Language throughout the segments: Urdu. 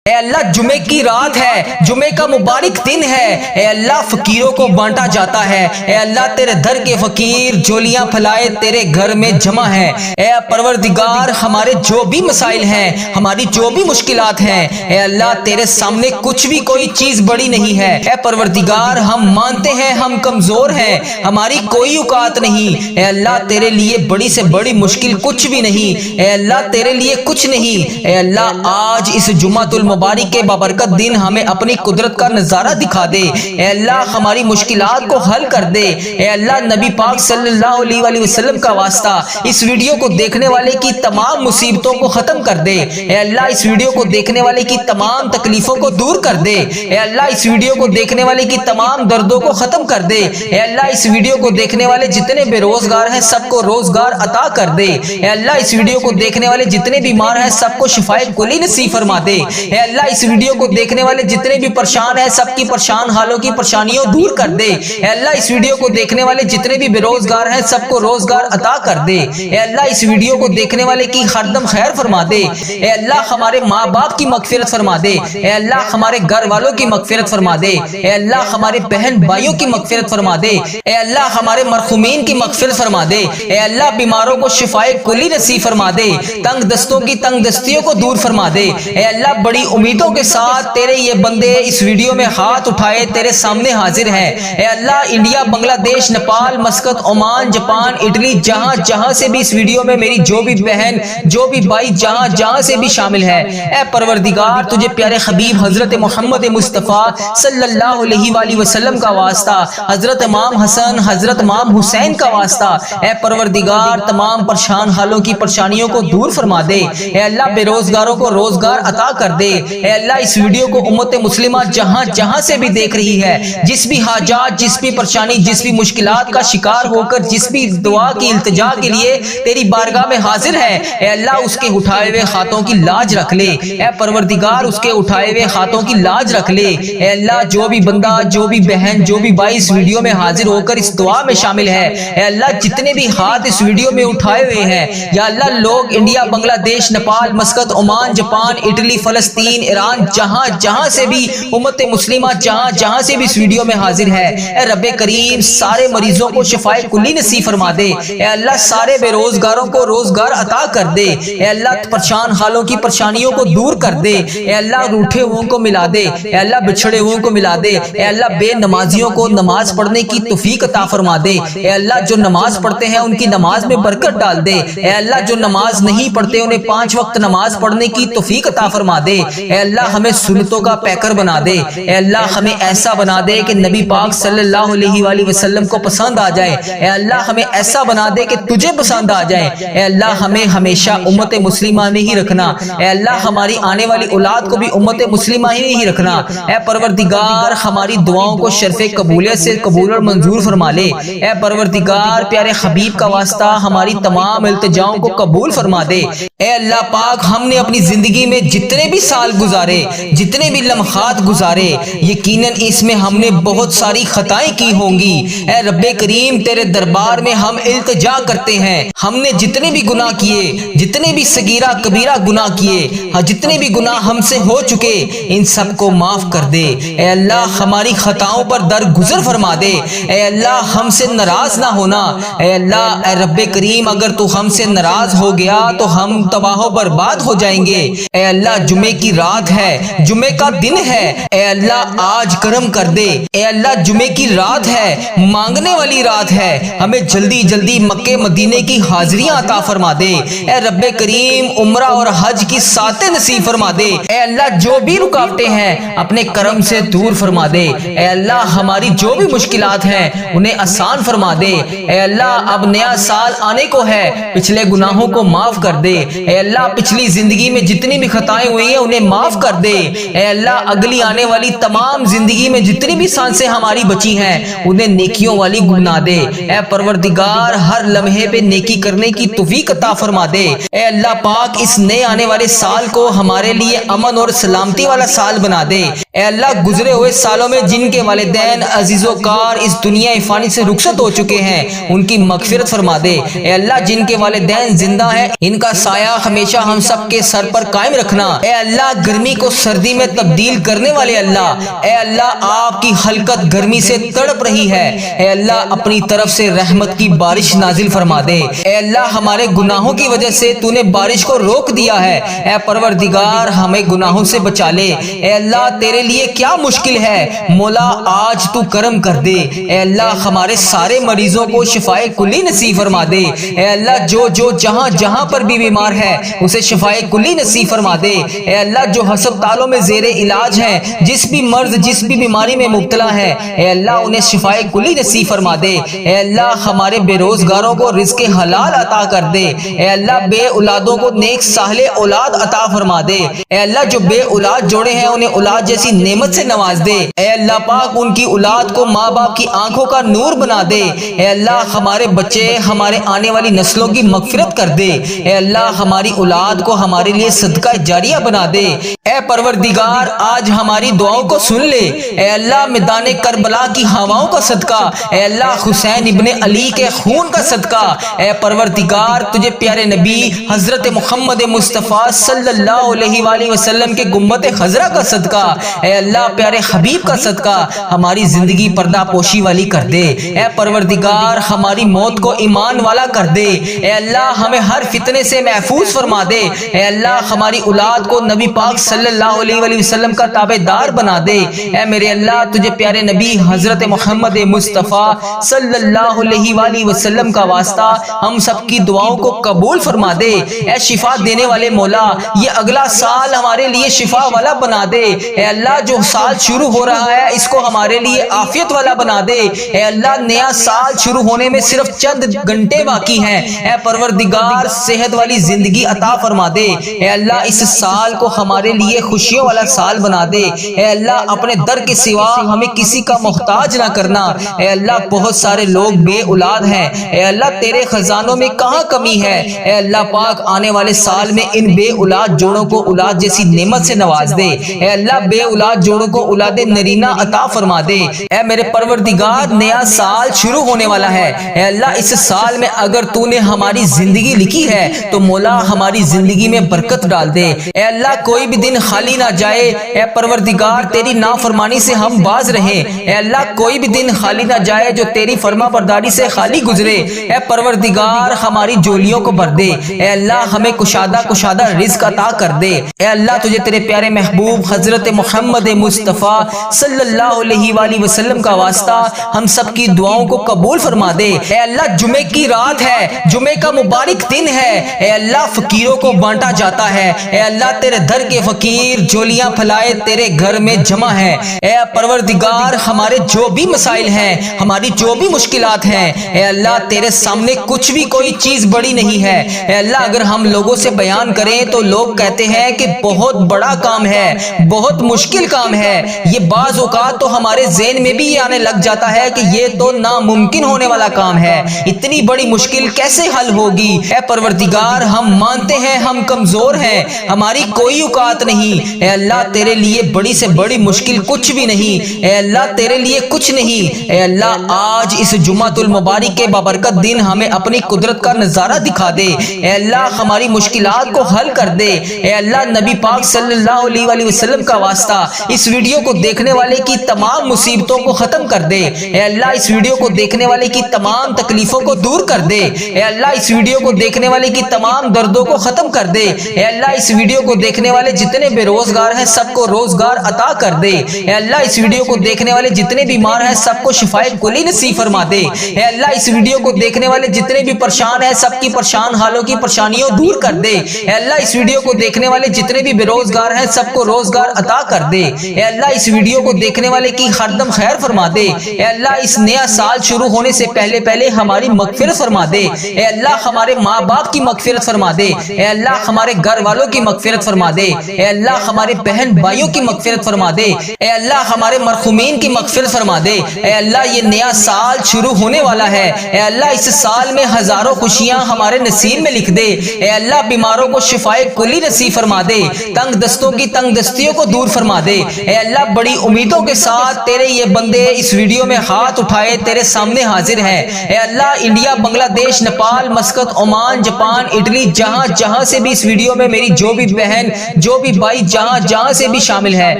اے اللہ جمعے کی رات ہے، جمعے کا مبارک دن ہے، اے اللہ فقیروں کو بانٹا جاتا ہے، اے اللہ تیرے در کے فقیر جولیاں پھیلائے تیرے گھر میں جمع ہے۔ اے پروردگار ہمارے جو بھی مسائل ہیں، ہماری جو بھی مشکلات ہیں، اے اللہ تیرے سامنے کچھ بھی کوئی چیز بڑی نہیں ہے۔ اے پروردگار ہم مانتے ہیں ہم کمزور ہیں، ہماری کوئی اوقات نہیں، اے اللہ تیرے لیے بڑی سے بڑی مشکل کچھ بھی نہیں، اے اللہ تیرے لیے کچھ نہیں۔ اے اللہ آج اس جمعۃ المبارک کے بابرکت دن ہمیں اپنی قدرت کا نظارہ دکھا دے، اے اللہ ہماری مشکلات کو حل کر دے، اے اللہ نبی پاک صلی اللہ علیہ وآلہ وسلم کا واسطہ اس ویڈیو کو دیکھنے والے کی تمام مصیبتوں کو ختم کر دے، اے اللہ اس ویڈیو کو دیکھنے والے کی تمام تکلیفوں کو دور کر دے، اے اللہ اس ویڈیو کو دیکھنے والے کی تمام دردوں کو ختم کر دے، اے اللہ اس ویڈیو کو دیکھنے والے جتنے بے روزگار ہیں سب کو روزگار عطا کر دے، اے اللہ اس ویڈیو کو دیکھنے والے جتنے بیمار ہیں سب کو شفائے کلی نصیب فرما دے، اے اللہ اس ویڈیو کو دیکھنے والے جتنے بھی پریشان ہیں سب کی پریشان حالوں کی پریشانیوں دور کر دے، اے اللہ اس ویڈیو کو دیکھنے والے جتنے بھی بے روزگار ہیں سب کو روزگار عطا کر دے، اے اللہ اس ویڈیو کو دیکھنے والے کی ہر دم خیر فرما دے، اے اللہ ہمارے ماں باپ کی مغفرت فرما دے، اے اللہ ہمارے گھر والوں کی مغفرت فرما دے، اے اللہ ہمارے بہن بھائیوں کی مغفرت فرما دے، اے اللہ ہمارے مرحومین کی مغفرت فرما دے، اے اللہ بیماروں کو شفائے کلی نصیب فرما دے، تنگ دستوں کی تنگ دستیوں کو دور فرما دے، اے اللہ بڑی امیدوں کے ساتھ تیرے یہ بندے اس ویڈیو میں ہاتھ اٹھائے تیرے سامنے حاضر ہیں، اے اللہ انڈیا، بنگلہ دیش، Nepal, Muscat, Oman, Japan, Italy, جہاں جہاں سے بھی اس ویڈیو میں میری جو بھی بہن جو بھی بھائی جہاں جہاں سے بھی شامل ہے، اے پروردگار تجھے پیارے حبیب حضرت محمد مصطفیٰ صلی اللہ علیہ وآلہ وسلم کا واسطہ، حضرت امام حسن حضرت امام حسین کا واسطہ، اے پروردگار تمام پریشان حالوں کی پریشانیوں کو دور فرما دے، اے اللہ بے روزگاروں کو روزگار عطا کر دے، اے اللہ اس ویڈیو کو امت مسلمہ جہاں جہاں سے بھی دیکھ رہی ہے، جس بھی حاجات، جس بھی پریشانی، جس بھی مشکلات کا شکار ہو کر جس بھی دعا کی التجا کے لیے تیری بارگاہ میں حاضر ہے، اے اللہ اس کے اٹھائے ہوئے ہاتھوں کی لاج رکھ لے، اے پروردگار اس کے اٹھائے ہوئے ہاتھوں کی لاج رکھ لے، اے اللہ جو بھی بندہ جو بھی بہن جو بھی بھائی اس ویڈیو میں حاضر ہو کر اس دعا میں شامل ہے، اے اللہ جتنے بھی ہاتھ اس ویڈیو میں اٹھائے ہوئے ہیں یا اللہ لوگ انڈیا، بنگلہ دیش، Nepal, Muscat, Oman, Japan, Italy, فلسطین، ایران، جہاں جہاں سے بھی امت مسلمہ جہاں جہاں سے بھی اس ویڈیو میں حاضر ہے، اے رب کریم سارے مریضوں کو شفائے کلی نصیب فرما دے، اے اللہ سارے بے روزگاروں کو روزگار عطا کر دے، اے اللہ پریشان حالوں کی پریشانیوں کو دور کر دے، اے اللہ روٹھے ہوئوں کو ملا دے، اے اللہ بچھڑے ہوئوں کو ملا دے، اے اللہ بے نمازیوں کو نماز پڑھنے کی توفیق عطا فرما دے، اے اللہ جو نماز پڑھتے ہیں ان کی نماز میں برکت ڈال دے، اے اللہ جو نماز نہیں پڑھتے انہیں 5 وقت نماز پڑھنے کی توفیق عطا فرما دے، اے اللہ ہمیں سنتوں کا پیکر بنا دے، اے اللہ ہمیں ایسا بنا دے کہ نبی پاک صلی اللہ علیہ وآلہ وسلم کو پسند آ جائے، اے اللہ ہمیں ایسا بنا دے کہ تجھے پسند آ جائے، اے اللہ ہمیں ہمیشہ امت مسلمہ میں ہی رکھنا، اے اللہ ہماری آنے والی اولاد کو بھی امت مسلمہ ہی نہیں رکھنا، اے پروردگار ہماری دعاؤں کو شرف قبولیت سے قبول اور منظور فرما لے، اے پروردگار پیارے حبیب کا واسطہ ہماری تمام التجاؤں کو قبول فرما دے، اے اللہ پاک ہم نے اپنی زندگی میں جتنے بھی سال گزارے جتنے بھی لمحات گزارے یقیناً اس میں ہم نے بہت ساری خطائیں کی ہوں گی، اے رب کریم تیرے دربار میں ہم التجا کرتے ہیں، ہم نے جتنے بھی گناہ کیے جتنے بھی صغیرہ کبیرہ گناہ کیے جتنے بھی گناہ ہم سے ہو چکے ان سب کو معاف کر دے، اے اللہ ہماری خطاؤں پر درگزر فرما دے، اے اللہ ہم سے ناراض نہ ہونا، اے اللہ اے رب کریم اگر تو ہم سے ناراض ہو گیا تو ہم تباہ و برباد ہو جائیں گے، اے اللہ جمعے کی رات ہے، جمعے کا دن ہے، اے اللہ آج کرم کر دے، اے اللہ جمعے کی رات ہے، مانگنے والی رات ہے، ہمیں جلدی جلدی مکے مدینے کی حاضریاں عطا فرما دے، اے رب کریم عمرہ اور حج کی ساتیں نصیب فرما دے، اے اللہ جو بھی رکاوٹیں ہیں اپنے کرم سے دور فرما دے، اے اللہ ہماری جو بھی مشکلات ہیں انہیں آسان فرما دے، اے اللہ اب نیا سال آنے کو ہے، پچھلے گناہوں کو معاف کر دے، اے اللہ پچھلی زندگی میں جتنی بھی خطائیں ہوئی ہیں انہیں معاف کر دے، اے اللہ اگلی آنے والی تمام زندگی میں جتنی بھی سانسیں ہماری بچی ہیں انہیں نیکیوں والی بنا دے، اے پروردگار ہر لمحے پہ نیکی کرنے کی توفیق عطا فرما دے، اے اللہ پاک اس نئے آنے والے سال کو ہمارے لیے امن اور سلامتی والا سال بنا دے، اے اللہ گزرے ہوئے سالوں میں جن کے والدین عزیز و کار اس دنیا فانی سے رخصت ہو چکے ہیں ان کی مغفرت فرما دے، اے اللہ جن کے والدین زندہ ہیں ان کا سایہ ہمیشہ ہم سب کے سر پر قائم رکھنا، اے اللہ گرمی کو سردی میں تبدیل کرنے والے اللہ، اے اللہ آپ کی خلقت گرمی سے تڑپ رہی ہے، اے اللہ اپنی طرف سے رحمت کی بارش نازل فرما دے۔ اے اللہ ہمارے گناہوں کی وجہ سے تو نے بارش کو روک دیا ہے، اے پروردگار ہمیں گناہوں سے بچا لے۔ اے اللہ تیرے لیے کیا مشکل ہے، مولا آج تو کرم کر دے۔ اے اللہ ہمارے سارے مریضوں کو شفائے کلی نصیب فرما دے۔ اے اللہ جو جہاں جہاں پر بھی بیمار ہے اسے شفائے کلی نصیب فرما دے۔ اے اللہ جو ہسپتالوں میں زیر علاج ہیں، جس بھی مرض جس بھی بیماری میں مبتلا ہے، اے اللہ انہیں شفائے کلی نصیب فرما دے۔ اے اللہ ہمارے بے روزگاروں کو رزق حلال عطا کر دے۔ اے اللہ بے اولادوں کو نیک صالح اولاد عطا فرما دے۔ اے اللہ جو بے اولاد جوڑے ہیں انہیں اولاد جیسی نعمت سے نواز دے۔ اے اللہ پاک ان کی اولاد کو ماں باپ کی آنکھوں کا نور بنا دے۔ اے اللہ ہمارے بچے ہمارے آنے والی نسلوں کی مغفرت کر دے۔ اے اللہ ہماری اولاد کو ہمارے لیے صدقہ جاریہ بنا دے۔ اے پروردگار آج ہماری دعاؤں کو سن لے۔ اے اللہ میدان کربلا کی ہواؤں کا صدقہ، اے اللہ حسین ابن علی کے خون کا صدقہ، اے پروردگار تجھے پیارے نبی حضرت محمد مصطفیٰ صلی اللہ علیہ وآلہ وسلم کے گنبد خضرا کا صدقہ، اے اللہ پیارے حبیب کا صدقہ ہماری زندگی پردہ پوشی والی کر دے۔ اے پروردگار ہماری موت کو ایمان والا کر دے۔ اے اللہ ہمیں ہر فتنے سے محفوظ فرما دے۔ اے اللہ ہماری اولاد کو نبی پاک صلی اللہ علیہ وآلہ وسلم کا تابعدار بنا دے۔ اے میرے اللہ تجھے پیارے نبی حضرت محمد مصطفیٰ صلی اللہ علیہ وآلہ وسلم کا واسطہ ہم سب کی دعاؤں کو قبول فرما دے۔ اے شفا دینے والے مولا یہ اگلا سال ہمارے لیے شفا والا بنا دے۔ اے اللہ جو سال شروع ہو رہا ہے اس کو ہمارے لیے عافیت والا بنا دے۔ اے اللہ نیا سال شروع ہونے میں صرف چند گھنٹے باقی ہیں، اے پروردگار صحت والی زندگی عطا فرما دے۔ اے اللہ اس سال کو ہمارے لیے خوشیوں والا سال بنا دے۔ اے اللہ اپنے در کے سوا ہمیں کسی کا محتاج نہ کرنا۔ اے اللہ بہت سارے لوگ بے اولاد ہیں، اے اللہ تیرے خزانوں میں کہاں کمی ہے۔ اے اللہ پاک آنے والے سال میں ان بے اولاد جوڑوں کو اولاد جیسی نعمت سے نواز دے۔ اے اللہ بے اولاد جوڑوں کو اولاد نرینہ عطا فرما دے۔ اے میرے پروردگار نیا سال شروع ہونے والا ہے، اے اللہ اس سال میں اگر تو نے ہماری زندگی لکھی ہے تو مولا ہماری زندگی میں برکت ڈال دے۔ اے اللہ کوئی بھی دن خالی نہ جائے، اے پروردگار تیری نافرمانی سے ہم باز رہیں۔ اے اللہ کوئی بھی دن خالی نہ جائے جو تیری فرما برداری سے خالی گزرے۔ اے پروردگار ہماری جولیوں کو بھر دے۔ اے اللہ ہمیں کشادہ رزق عطا کر دے۔ اے اللہ تجھے تیرے پیارے محبوب حضرت محمد مصطفیٰ صلی اللہ علیہ وآلہ وسلم کا واسطہ ہم سب کی دعاؤں کو قبول فرما دے۔ اے اللہ جمعے کی رات ہے، جمعے کا مبارک دن ہے، اے اللہ فقیروں کو بانٹا جاتا ہے۔ اے اللہ تیرے در کے فقیر جولیاں پھلائے تیرے گھر میں جمع ہے۔ اے پروردگار ہمارے جو بھی مسائل ہیں، ہماری جو بھی مشکلات ہیں، اے اللہ تیرے سامنے کچھ بھی کوئی چیز بڑی نہیں ہے۔ اے اللہ اگر ہم لوگوں سے بیان کریں تو لوگ کہتے ہیں کہ بہت بڑا کام ہے، بہت مشکل کام ہے۔ یہ بعض اوقات تو ہمارے ذہن میں بھی یہ آنے لگ جاتا ہے کہ یہ تو ناممکن ہونے والا کام ہے، اتنی بڑی مشکل کیسے حل ہوگی۔ اے پروردگار ہم مانتے ہیں ہم کمزور ہیں، ہماری کوئی اوقات نہیں۔ اے اللہ تیرے لیے بڑی سے بڑی مشکل کچھ بھی نہیں، اے اللہ تیرے لیے کچھ نہیں۔ اے اللہ آج اس جمعۃ المبارک کے بابرکت دن ہمیں اپنی قدرت کا نظارہ دکھا دے۔ اے اللہ ہماری مشکلات کو حل کر دے۔ اے اللہ نبی پاک صلی اللہ علیہ وآلہ وسلم کا واسطہ اس ویڈیو کو دیکھنے والے کی تمام مصیبتوں کو ختم کر دے۔ اے اللہ اس ویڈیو کو دیکھنے والے کی تمام تکلیفوں کو دور کر دے۔ اے اللہ اس ویڈیو کو دیکھنے والے کی تمام دردوں کو ختم کر دے۔ اے اللہ اس ویڈیو کو دیکھنے والے جتنے بے روزگار ہیں سب کو روزگار عطا کر دے۔ اے اللہ اس ویڈیو کو دیکھنے والے جتنے بیمار ہیں سب کو شفائے کلی نصیب فرما دے۔ اے اللہ اس ویڈیو کو دیکھنے والے جتنے بھی پریشان ہیں سب کی پریشان حالوں کی پریشانیوں دور کر دے۔ اے اللہ اس ویڈیو کو دیکھنے والے جتنے بھی بے روزگار ہیں سب کو روزگار عطا کر دے۔ اے اللہ اس ویڈیو کو دیکھنے والے کی ہر دم خیر فرما دے۔ اے اللہ اس نیا سال شروع ہونے سے پہلے ہماری مغفرت فرما دے۔ اے اللہ ہمارے ماں باپ کی مغفرت فرما دے۔ اے اللہ ہمارے گھر والوں کی مغفرت فرما دے۔ اے اللہ ہمارے بہن بھائیوں کی مغفرت فرما دے۔ اے اللہ ہمارے مرحومین کی مغفرت فرما دے۔ اے اللہ یہ نیا سال شروع ہونے والا ہے، اے اللہ اس سال میں ہزاروں خوشیاں ہمارے نصیب میں لکھ دے۔ اے اللہ بیماروں کو شفائے کلی نصیب فرما دے، تنگ دستوں کی تنگ دستیوں کو دور فرما دے۔ اے اللہ بڑی امیدوں کے ساتھ تیرے یہ بندے اس ویڈیو میں ہاتھ اٹھائے تیرے سامنے حاضر ہیں۔ اے اللہ انڈیا، بنگلہ دیش، Nepal, Muscat, Oman, Japan, Italy, جہاں جہاں سے بھی اس ویڈیو میں میری جو بھی بہن جو بھی بھائی جہاں جہاں سے بھی شامل ہے،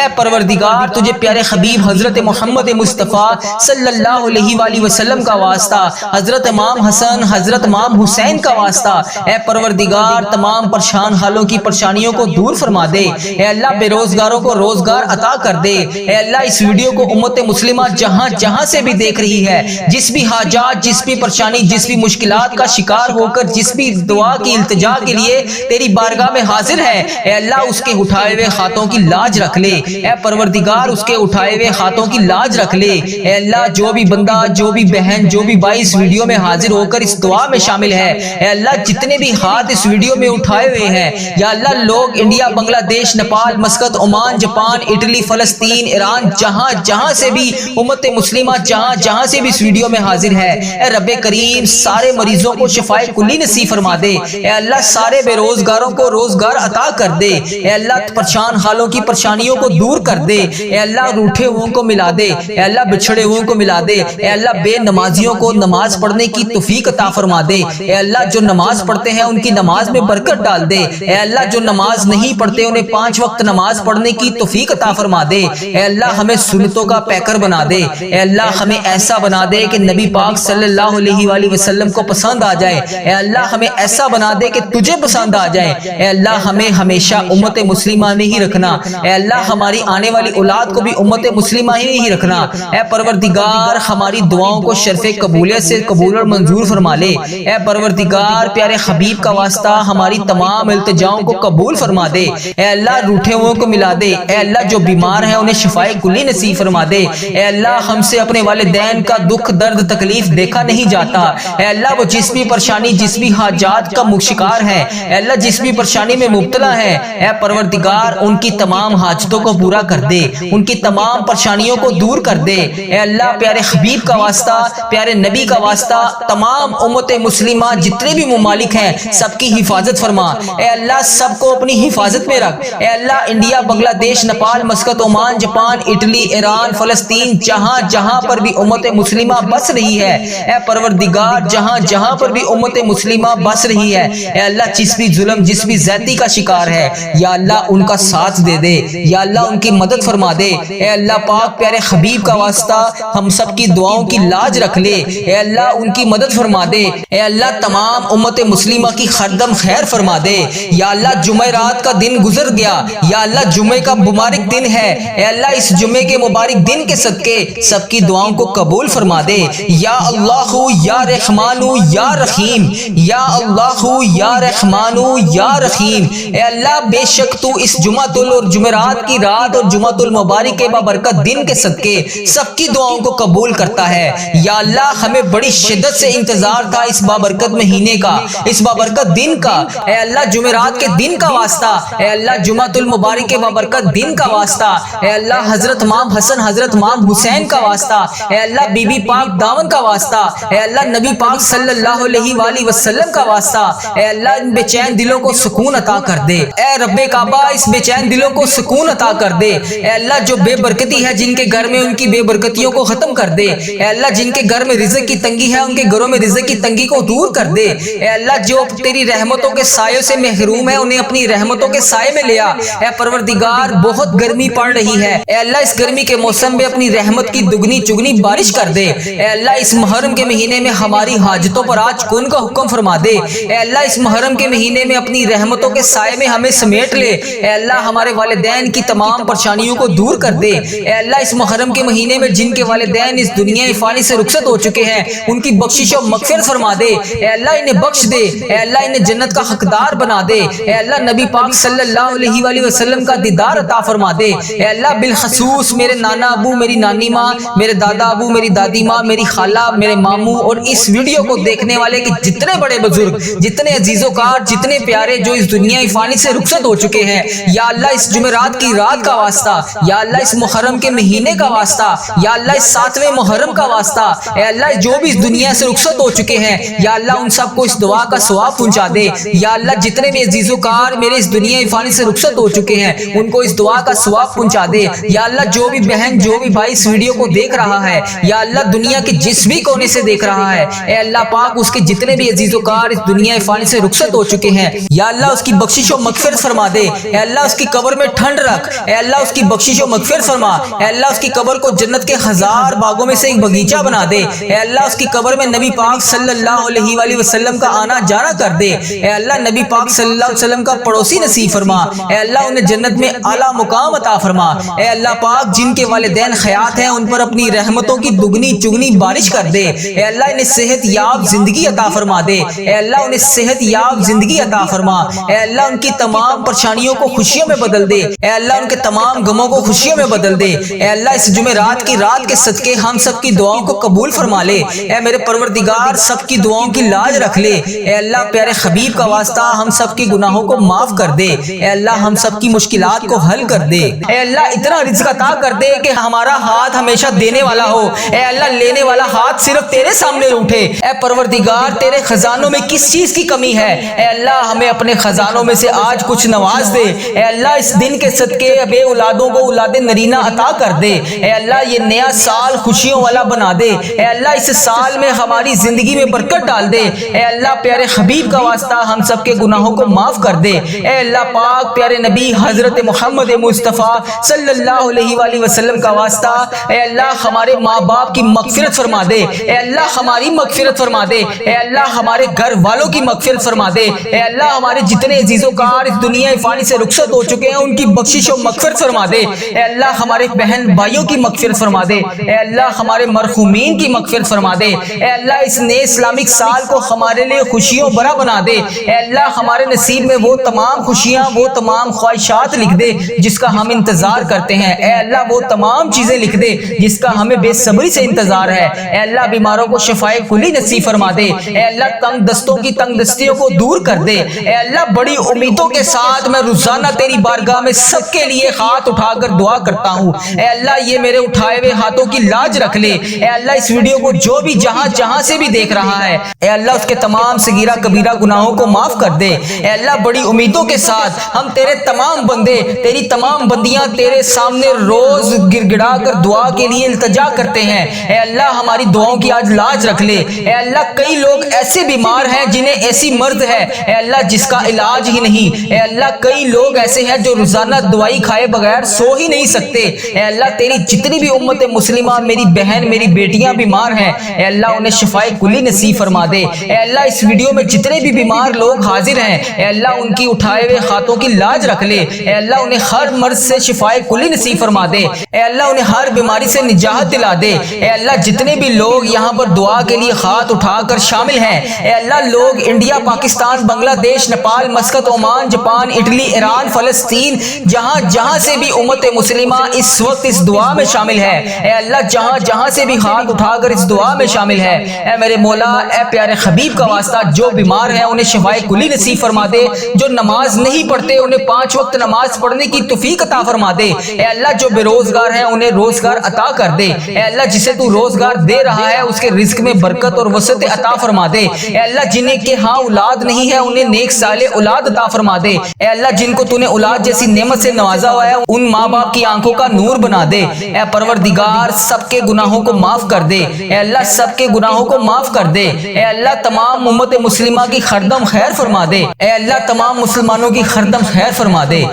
اے پروردگار تجھے پیارے حبیب حضرت محمد مصطفیٰ صلی اللہ علیہ وآلہ وسلم کا واسطہ، حضرت امام حسن حضرت امام حسین کا واسطہ، اے پروردگار تمام پریشان حالوں کی پریشانیوں کو دور فرما دے، اے اللہ بے روزگاروں کو روزگار عطا کر دے، اے اللہ اس ویڈیو کو امت مسلمہ جہاں جہاں سے بھی دیکھ رہی ہے، جس بھی حاجات، جس بھی پریشانی، جس بھی مشکلات کا شکار ہو کر جس بھی دعا کی التجا کے لیے تیری بارگاہ میں حاضر ہے، اے اللہ اس کے اٹھائے ہوئے ہاتھوں کی لاج رکھ لے، اے پروردگار اس کے اٹھائے ہوئے ہاتھوں کی لاج رکھ لے، اے اللہ جو بھی بندہ، جو بھی بہن، جو بھی بھائی اس ویڈیو میں حاضر ہو کر اس دعا میں شامل ہے، اے اللہ جتنے بھی ہاتھ اس ویڈیو میں اٹھائے ہوئے ہیں، یا اللہ لوگ انڈیا، بنگلہ دیش، Nepal, Muscat, Oman, Japan, Italy, فلسطین، ایران، جہاں جہاں سے بھی امت مسلمہ جہاں جہاں سے بھی اس ویڈیو میں حاضر ہے، اے رب کریم سارے مریضوں کو شفائے کلی نصیب فرما دے، اے اللہ سارے بے روزگاروں کو روزگار عطا کر دے، اے اللہ پریشان حالوں کی پریشانیوں کو دور کر دے، اے اللہ روٹھے ہوئے کو ملا دے، اے اللہ بچھڑے ہوئے کو ملا دے، اے اللہ بے نمازیوں کو نماز پڑھنے کی توفیق عطا فرما دے، اے اللہ جو نماز پڑھتے ہیں ان کی نماز میں برکت ڈال دے، اے اللہ جو نماز نہیں پڑھتے انہیں 5 وقت نماز پڑھنے کی توفیق عطا فرما دے، اے اللہ ہمیں سنتوں کا پیکر بنا دے، اے اللہ ہمیں ایسا بنا دے کہ نبی پاک صلی اللہ علیہ وآلہ وسلم کو پسند آ جائے، اے اللہ ہمیں ایسا بنا دے کہ تجھے پسند آ جائے، اے اللہ ہمیں ہمیشہ امت مسلمہ میں ہی رکھنا، اے اللہ ہماری آنے والی اولاد کو بھی امت مسلمہ ہی رکھنا، اے پروردگار ہماری دعاؤں کو شرف قبولیت سے قبول اور منظور فرما لے، اے پروردگار پیارے حبیب کا واسطہ ہماری تمام التجاؤں کو قبول فرما دے، اے اللہ روٹھے ہوئے کو ملا دے، اے اللہ جو بیمار ہیں انہیں شفائے کلی نصیب فرما دے، اے اللہ ہم سے اپنے والدین کا دکھ درد تکلیف دیکھا نہیں جاتا، اے اللہ وہ جس بھی پریشانی جس بھی حاجات کا شکار ہے، اے اللہ جس بھی پریشانی میں مبتلا ہے، اے پروردگار ان کی تمام حاجتوں کو پورا کر دے، ان کی تمام پریشانیوں کو دور کر دے، اے اللہ پیارے حبیب کا واسطہ، پیارے نبی کا واسطہ تمام امت مسلمہ جتنے بھی ممالک ہیں سب کی حفاظت فرما، اے اللہ سب کو اپنی حفاظت میں رکھ، اے اللہ انڈیا، بنگلہ دیش، Nepal, Muscat, Oman, Japan, Italy, Iran, فلسطین جہاں جہاں پر بھی امت مسلمہ بس رہی ہے، اے پروردگار جہاں جہاں پر بھی امت مسلمہ بس رہی ہے، اے اللہ جس بھی ظلم جس بھی زیادتی کا شکار ہے یا اللہ ان کا ساتھ دے دے، یا اللہ ان کی مدد فرما دے، اے اللہ پاک پیارے حبیب کا واسطہ ہم سب کی دعاؤں کی لاج رکھ لے، اے اللہ ان کی مدد فرما دے، اے اللہ تمام امت مسلمہ کی خردم خیر فرما دے، یا اللہ جمعرات کا دن گزر گیا، یا اللہ جمعے کا مبارک دن ہے، اے اللہ اس جمعے کے مبارک دن کے صدقے سب کی دعاؤں کو قبول فرما دے، یا اللہ یا رحمان یا رحیم، یا اللہ یا رحمان یا رحیم، اے اللہ بے شک تو اس جمعۃ اور جمعرات کی رات اور جمعۃ المبارک کے بابرکت دن کے صدقے سب کی دعاؤں کو قبول کرتا ہے، یا اللہ ہمیں بڑی شدت سے انتظار تھا اس بابرکت مہینے کا، اس بابرکت دن کا، اے اللہ جمعرات کے دن کا واسطہ، اے اللہ جمعۃ المبارک کے بابرکت دن کا واسطہ، اے اللہ حضرت امام حسن حضرت امام حسین کا واسطہ، اے اللہ بی بی پاک دامن کا واسطہ، اے اللہ نبی پاک صلی اللہ علیہ وآلہ وسلم کا واسطہ، اے اللہ ان بے چین دلوں کو سکون عطا کر دے، اے رب کعبہ اس بے چین دلوں کو سکون عطا کر دے، اے اللہ جو بے برکتی ہے جن کے گھر میں ان کی بے برکتیوں کو ختم کر دے، اے اللہ جن کے گھر میں رزق کی تنگی ہے ان کے گھروں میں رزق کی تنگی کو دور کر دے، اے اللہ جو تیری رحمتوں کے سایوں سے محروم ہے انہیں اپنی رحمتوں کے سائے میں لیا، اے پروردگار بہت گرمی پڑ رہی ہے، اے اللہ اس گرمی کے موسم میں اپنی رحمت کی دگنی چگنی بارش کر دے، اے اللہ اس محرم کے مہینے میں ہماری حاجتوں پر آج کن کا حکم فرما دے، اے اللہ اس محرم کے مہینے میں اپنی رحمتوں کے سائے میں ہمیں سمیٹ لے، اے اللہ ہمارے والدین کی تمام پریشانیوں کو دور کر دے، اے اللہ اس محرم کے مہینے میں جن کے والدین اس دنیا فانی سے رخصت ہو چکے ہیں ان کی بخشش و مغفرت فرما دے، اے اللہ انہیں بخش دے، اے اللہ انہیں جنت کا حقدار بنا دے، اے اللہ نبی پاک صلی اللہ علیہ وآلہ وسلم کا دیدار عطا فرما دے، اے اللہ بالخصوص میرے نانا ابو، میری نانی ماں، میرے دادا ابو، میری دادی ماں، میری خالہ، میرے ماموں اور اس ویڈیو کو دیکھنے والے کے جتنے بڑے بزرگ، جتنے عزیز و کار، جتنے پیارے جو اس دنیا فانی سے رخصت ہو چکے ہیں، یا اللہ اس جمعرات کی رات کا واسطہ، یا اللہ اس محرم کے مہینے کا واسطہ، یا اللہ اس 7ویں محرم کا واسطہ، اے اللہ جو بھی اس دنیا سے رخصت ہو چکے ہیں یا اللہ ان سب کو اس دعا کا ثواب پہنچا دے، یا اللہ جتنے بھی عزیز و کار میرے اس دنیا فانی سے رخصت ہو چکے ہیں ان کو اس دعا کا ثواب پہنچا دے، یا اللہ جو بھی بہن جو بھی بھائی اس ویڈیو کو دیکھ رہا ہے یا اللہ دنیا کے جس بھی کونے سے دیکھ رہا ہے، اے اللہ پاک اس کے جتنے بھی عزیز و کار اس دنیا فانی سے رخصت ہو چکے ہیں یا اللہ اس کی بخشش و مغفرت فرما دے، اے اللہ اس کی قبر میں ٹھنڈ رکھ، اے اللہ اس کی بخشش و مغفرت فرما، اے اللہ اس کی قبر کو جنت کے 1000 باغوں میں سے ایک باغیچہ بنا دے، اے اللہ اس کی قبر میں نبی پاک صلی اللہ علیہ وآلہ وسلم کا آنا جانا کر دے، اے اللہ نبی پاک صلی اللہ علیہ وسلم کا پڑوسی نصیب فرما، اے اللہ انہیں جنت میں اعلیٰ مقام عطا فرما، اے اللہ پاک جن کے والدین حیات ہیں ان پر اپنی رحمتوں کی دگنی چگنی بارش کر دے، اے اللہ انہیں صحت یاب زندگی عطا فرما دے، اے اللہ انہیں صحت یاب زندگی عطا فرما، اے اللہ ان کی تمام پریشانیوں کو خوشیوں میں بدل دے، اے اللہ ان کے تمام غموں کو خوشیوں میں بدل دے، اے اللہ اس جمعرات کی رات کے صدقے ہم سب کی دعاؤں کو قبول فرما لے، اے میرے پروردگار سب کی دعاؤں کی لاج رکھ لے، اے اللہ پیارے حبیب کا واسطہ ہم سب کی گناہوں کو معاف کر دے، اے اللہ ہم سب کی مشکلات کو حل کر دے، اے اللہ اتنا رزق عطا کر دے کہ ہمارا ہاتھ ہمیشہ دینے والا ہو، اے اللہ لینے والا ہاتھ صرف تیرے سامنے اٹھے، اے پروردگار تیرے خزانوں میں کس چیز کی کمی ہے، اے اللہ ہمیں اپنے خزانوں میں سے آج کچھ نواز دے، اے اللہ اس دن کے صدقے بے اولادوں کو اولاد نرینہ عطا کر دے، اے اللہ یہ نیا سال خوشیوں والا بنا دے، اے اللہ اس سال میں ہماری زندگی میں برکت ڈال دے، اے اللہ پیارے حبیب کا واسطہ ہم سب کے گناہوں کو معاف کر دے، اے اللہ پاک پیارے نبی حضرت محمد مصطفیٰ صلی اللہ علیہ وآلہ وسلم کا واسطہ اے اللہ ہمارے ماں باپ کی مغفرت فرما دے، اے اللہ ہماری مغفرت فرما دے، اے اللہ ہمارے گھر والوں کی مغفرت فرما دے، اے اللہ ہمارے جتنے عزیز و کار اس دنیا فانی سے رخصت ہو چکے ہیں ان کی بخشش و مغفرت فرما دے، اے اللہ ہمارے بہن بھائیوں کی مغفرت فرما دے، اے اللہ ہمارے مرحومین کی مغفرت فرما دے، اے اللہ اس نئے اسلامک سال کو ہمارے لیے خوشیوں بھرا بنا دے، اے اللہ ہمارے نصیب میں وہ تمام خوشیاں وہ تمام خواہشات لکھ دے جس کا ہم انتظار کرتے ہیں، اے اللہ وہ تمام چیزیں لکھ دے جس کا ہمیں بے صبری سے انتظار ہے، اے اللہ بیماروں کو شفائے کلی نصیب فرما دے، اے اللہ تنگ دستوں کی تنگ دستیوں کو دور کر دے، اے اللہ بڑی امیدوں کے ساتھ میں روزانہ تیری بارگاہ میں سب کے لیے ہاتھ اٹھا کر دعا کرتا ہوں، اے اللہ یہ میرے اٹھائے ہوئے ہاتھوں کی لاج رکھ لے، اے اللہ اس ویڈیو کو جو بھی جہاں سے بھی دیکھ رہا ہے اے اللہ اس کے تمام صغیرہ کبیرہ گناہوں کو معاف کر دے، اے اللہ بڑی امیدوں کے ساتھ ہم تیرے تمام بندے تیری تمام بندیاں تیرے سامنے روز گر گڑا کر دعا کے لیے التجا کرتے ہیں، اے اللہ ہماری دعاؤں کی آج لاج رکھ لے، اے اللہ کئی لوگ ایسے بیمار ہیں جنہیں ایسی مرض ہے اے اللہ جس کا علاج ہی نہیں، اے اللہ کئی لوگ ایسے ہیں جو روزانہ دوائی کھائے بغیر سو ہی نہیں سکتے، اے اللہ تیری جتنی بھی امت مسلمہ میری بہن میری بیٹیاں بیمار ہیں اے اللہ انہیں شفائے کلی نصیب فرما دے، اے اللہ اس ویڈیو میں جتنے بھی بیمار لوگ حاضر ہیں اے اللہ ان کی اٹھائے ہوئے ہاتھوں کی لاج رکھ لے، اے اللہ انہیں ہر مرض سے شفائے کلی نصیب فرما دے، اے اللہ انہیں ہر بیماری سے نجات دلا دے، اے اللہ جتنے بھی لوگ یہاں پر دعا کے لیے ہاتھ اٹھا کر شامل ہیں اے اللہ لوگ انڈیا پاکستان بنگلہ دیش Nepal Muscat Oman Japan Italy Iran فلسطین جہاں سے بھی امت مسلمہ اس وقت اس دعا میں شامل ہے اے اللہ جہاں سے بھی ہاتھ اٹھا کر اس دعا میں شامل ہے، اے میرے مولا اے پیارے حبیب کا واسطہ جو بیمار ہیں انہیں شفائے کلی نصیب فرما دے، جو نماز نہیں پڑھتے انہیں 5 وقت نماز پڑھنے کی توفیق عطا فرما دے، اے اللہ جو بے روزگار ہیں انہیں روزگار عطا کر دے، اے اللہ جسے تو روزگار دے رہا ہے اس کے رزق میں برکت اور وسعت عطا فرما دے، اے اللہ جنہیں کہ ہاں اولاد نہیں ہے انہیں نیک صالح اولاد عطا فرما دے، اے اللہ جن کو تو نے اولاد جیسی نعمت سے نوازا ہوا ہے ان ماں باپ کی آنکھوں کا نور بنا دے، اے پروردگار سب کے گناہوں کو معاف کر دے، اے اللہ سب کے گناہوں کو معاف کر دے، اے اللہ تمام امت مسلمہ کی خردم خیر فرما دے، اے اللہ تمام مسلمانوں کی خردم خیر فرما دے۔